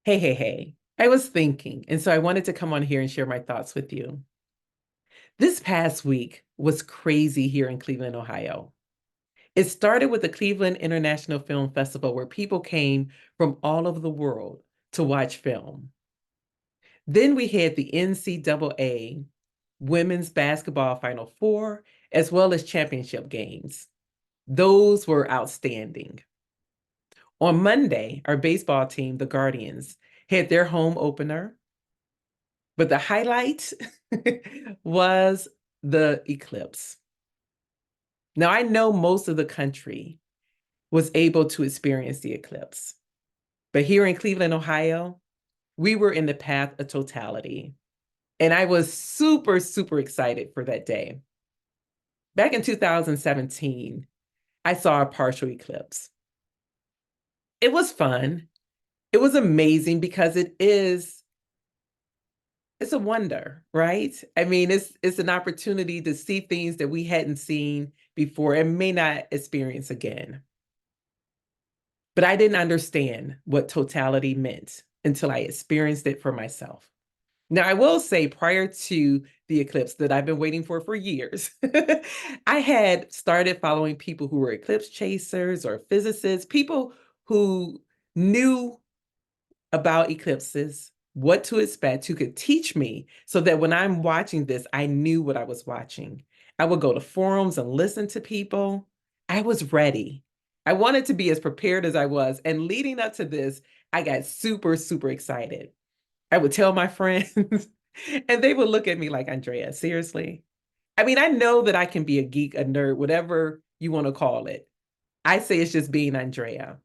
Hey. I was thinking, and so I wanted to come on here and share my thoughts with you. This past week was crazy here in Cleveland, Ohio. It started with the Cleveland International Film Festival, where people came from all over the world to watch film. Then we had the NCAA Women's Basketball Final Four, as well as championship games. Those were outstanding. On Monday, our baseball team, the Guardians, had their home opener. But the highlight was the eclipse. Now, I know most of the country was able to experience the eclipse, but here in Cleveland, Ohio, we were in the path of totality. And I was super excited for that day. Back in 2017, I saw a partial eclipse. It was fun. It was amazing because it's a wonder, right? I mean, it's an opportunity to see things that we hadn't seen before and may not experience again. But I didn't understand what totality meant until I experienced it for myself. Now, I will say prior to the eclipse that I've been waiting for years, I had started following people who were eclipse chasers or physicists, people who knew about eclipses, what to expect, who could teach me so that when I'm watching this, I knew what I was watching. I would go to forums and listen to people. I was ready. I wanted to be as prepared as I was. And leading up to this, I got super excited. I would tell my friends, and they would look at me like, Andrea, seriously? I mean, I know that I can be a geek, a nerd, whatever you want to call it. I say it's just being Andrea.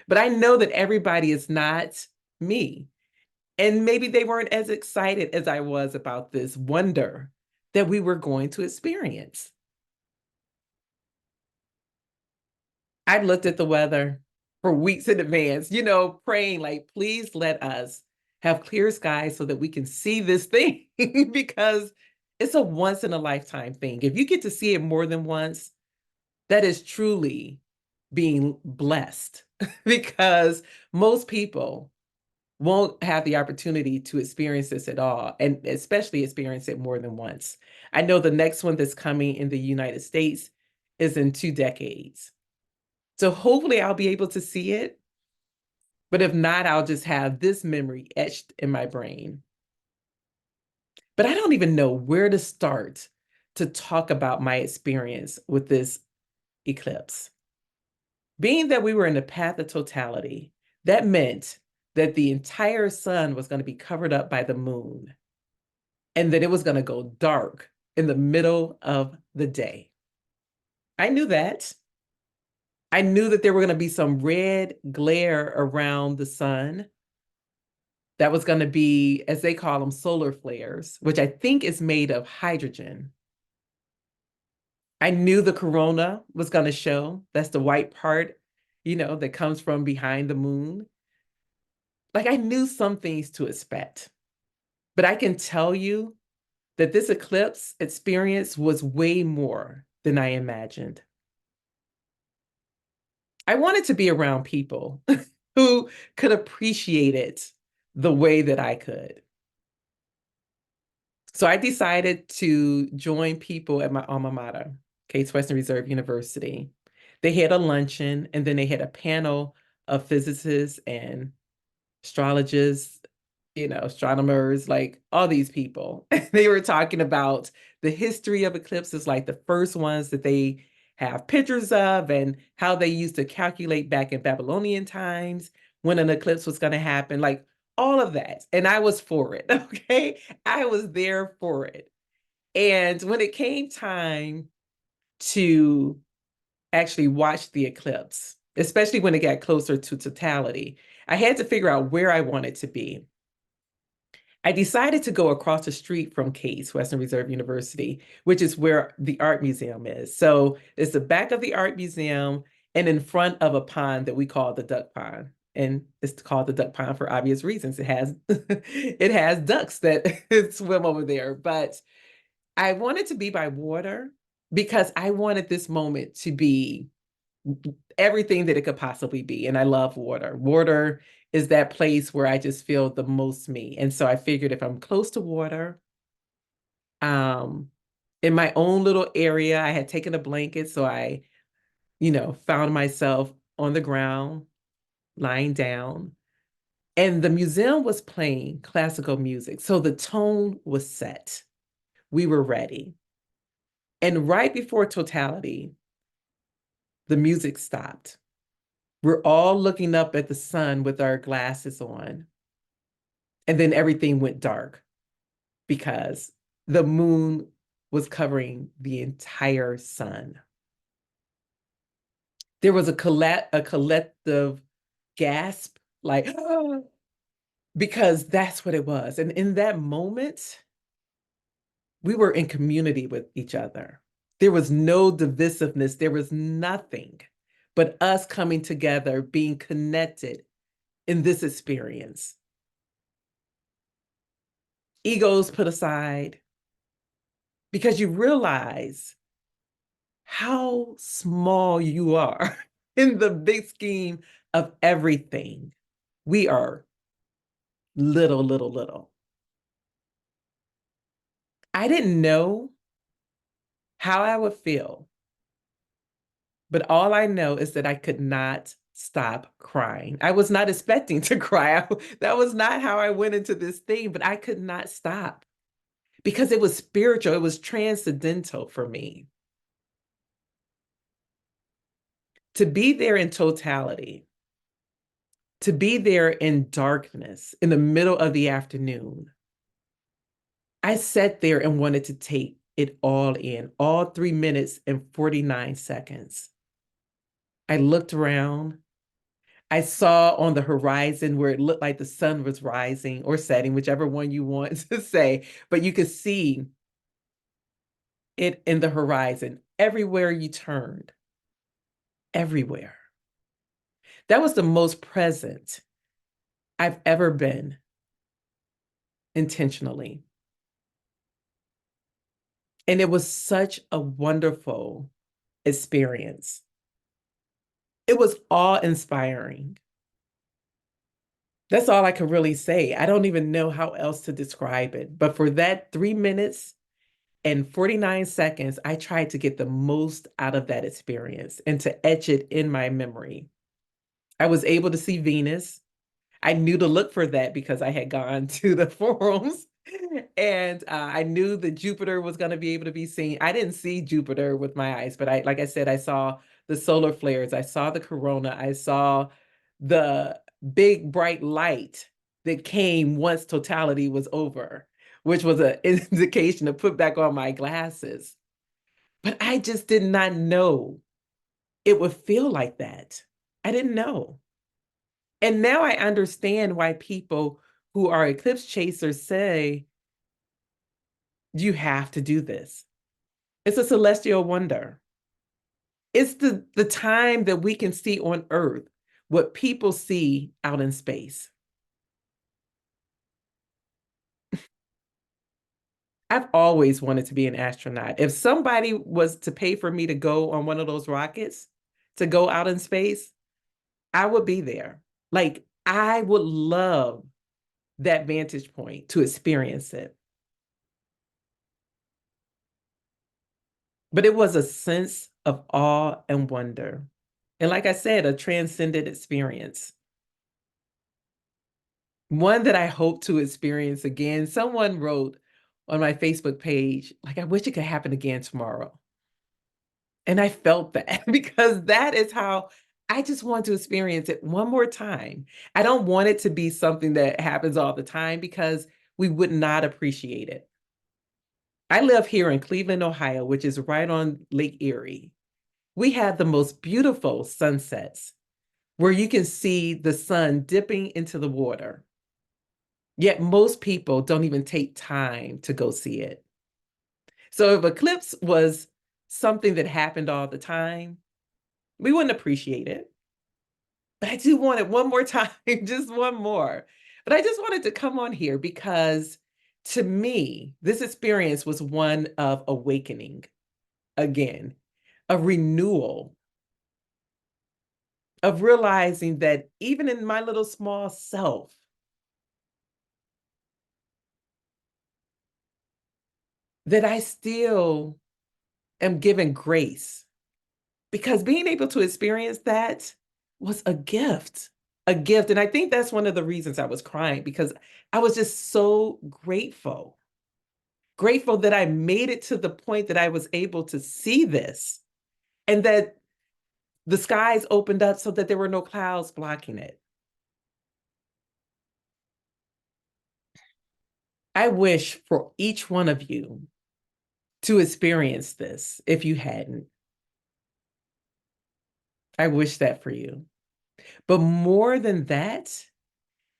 But I know that everybody is not me. And maybe they weren't as excited as I was about this wonder that we were going to experience. I looked at the weather for weeks in advance, praying like, please let us have clear skies so that we can see this thing because it's a once in a lifetime thing. If you get to see it more than once, that is truly being blessed because most people won't have the opportunity to experience this at all, and especially experience it more than once. I know the next one that's coming in the United States is in 2 decades. So hopefully I'll be able to see it. But if not, I'll just have this memory etched in my brain. But I don't even know where to start to talk about my experience with this eclipse. Being that we were in the path of totality, that meant that the entire sun was going to be covered up by the moon and that it was going to go dark in the middle of the day. I knew that. I knew that there were going to be some red glare around the sun. That was going to be, as they call them, solar flares, which I think is made of hydrogen. I knew the corona was going to show. That's the white part, that comes from behind the moon. Like I knew some things to expect. But I can tell you that this eclipse experience was way more than I imagined. I wanted to be around people who could appreciate it the way that I could. So I decided to join people at my alma mater, Case Western Reserve University. They had a luncheon and then they had a panel of physicists and astrologists, astronomers, like all these people. They were talking about the history of eclipses, like the first ones that they have pictures of and how they used to calculate back in Babylonian times when an eclipse was going to happen, like all of that. And I was for it, okay? I was there for it. And when it came time to actually watch the eclipse, especially when it got closer to totality, I had to figure out where I wanted to be. I decided to go across the street from Case Western Reserve University, which is where the art museum is. So it's the back of the art museum and in front of a pond that we call the duck pond. And it's called the duck pond for obvious reasons. It has it has ducks that swim over there. But I wanted to be by water because I wanted this moment to be everything that it could possibly be. And I love water. Water is that place where I just feel the most me. And so I figured if I'm close to water, um, in my own little area, I had taken a blanket, so I, found myself on the ground, lying down. And the museum was playing classical music. So the tone was set. We were ready. And right before totality, the music stopped. We're all looking up at the sun with our glasses on. And then everything went dark because the moon was covering the entire sun. There was a collective gasp, like, because that's what it was. And in that moment, we were in community with each other. There was no divisiveness. There was nothing but us coming together, being connected in this experience. Egos put aside because you realize how small you are in the big scheme of everything. We are little, little, little. I didn't know how I would feel, but all I know is that I could not stop crying. I was not expecting to cry. That was not how I went into this thing, but I could not stop because it was spiritual. It was transcendental for me. To be there in totality, to be there in darkness in the middle of the afternoon, I sat there and wanted to take it all in, all 3 minutes and 49 seconds. I looked around. I saw on the horizon where it looked like the sun was rising or setting, whichever one you want to say, but you could see it in the horizon everywhere you turned, everywhere. That was the most present I've ever been intentionally. And it was such a wonderful experience. It was awe-inspiring. That's all I could really say. I don't even know how else to describe it. But for that 3 minutes and 49 seconds, I tried to get the most out of that experience and to etch it in my memory. I was able to see Venus. I knew to look for that because I had gone to the forums and I knew that Jupiter was going to be able to be seen. I didn't see Jupiter with my eyes, but like I said, I saw the solar flares. I saw the corona. I saw the big bright light that came once totality was over, which was an indication to put back on my glasses. But I just did not know it would feel like that. I didn't know. And now I understand why people who are eclipse chasers say, you have to do this. It's a celestial wonder. It's the time that we can see on Earth what people see out in space. I've always wanted to be an astronaut. If somebody was to pay for me to go on one of those rockets to go out in space, I would be there. Like, I would love that vantage point to experience it. But it was a sense of awe and wonder. And like I said, a transcendent experience. One that I hope to experience again. Someone wrote on my Facebook page, like, I wish it could happen again tomorrow. And I felt that because that is how I just want to experience it one more time. I don't want it to be something that happens all the time because we would not appreciate it. I live here in Cleveland, Ohio, which is right on Lake Erie. We have the most beautiful sunsets where you can see the sun dipping into the water. Yet most people don't even take time to go see it. So if eclipse was something that happened all the time, we wouldn't appreciate it. But I do want it one more time, just one more. But I just wanted to come on here because to me, this experience was one of awakening again, a renewal, of realizing that even in my little small self, that I still am given grace, because being able to experience that was a gift, a gift. And I think that's one of the reasons I was crying, because I was just so grateful, grateful that I made it to the point that I was able to see this, and that the skies opened up so that there were no clouds blocking it. I wish for each one of you to experience this if you hadn't. I wish that for you. But more than that,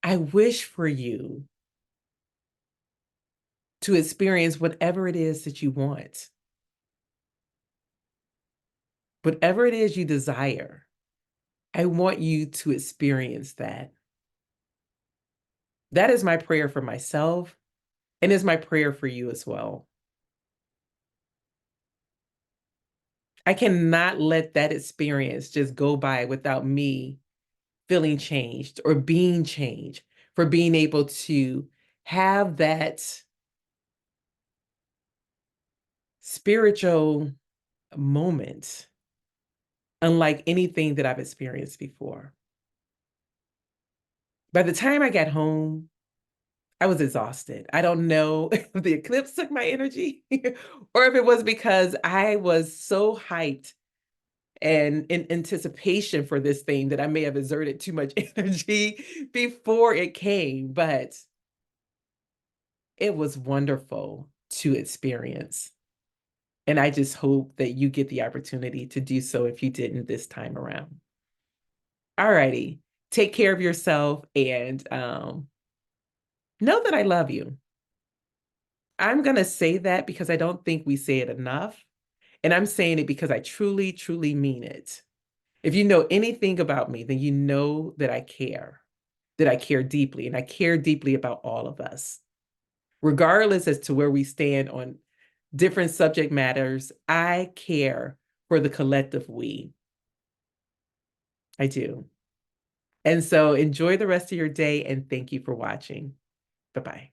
I wish for you to experience whatever it is that you want, whatever it is you desire. I want you to experience that. That is my prayer for myself, and is my prayer for you as well. I cannot let that experience just go by without me feeling changed or being changed, for being able to have that spiritual moment unlike anything that I've experienced before. By the time I got home, I was exhausted. I don't know if the eclipse took my energy or if it was because I was so hyped and in anticipation for this thing that I may have exerted too much energy before it came, but it was wonderful to experience. And I just hope that you get the opportunity to do so if you didn't this time around. All righty. Take care of yourself, and know that I love you. I'm going to say that because I don't think we say it enough. And I'm saying it because I truly, truly mean it. If you know anything about me, then you know that I care deeply, and I care deeply about all of us. Regardless as to where we stand on different subject matters, I care for the collective we. I do. And so enjoy the rest of your day, and thank you for watching. Bye-bye.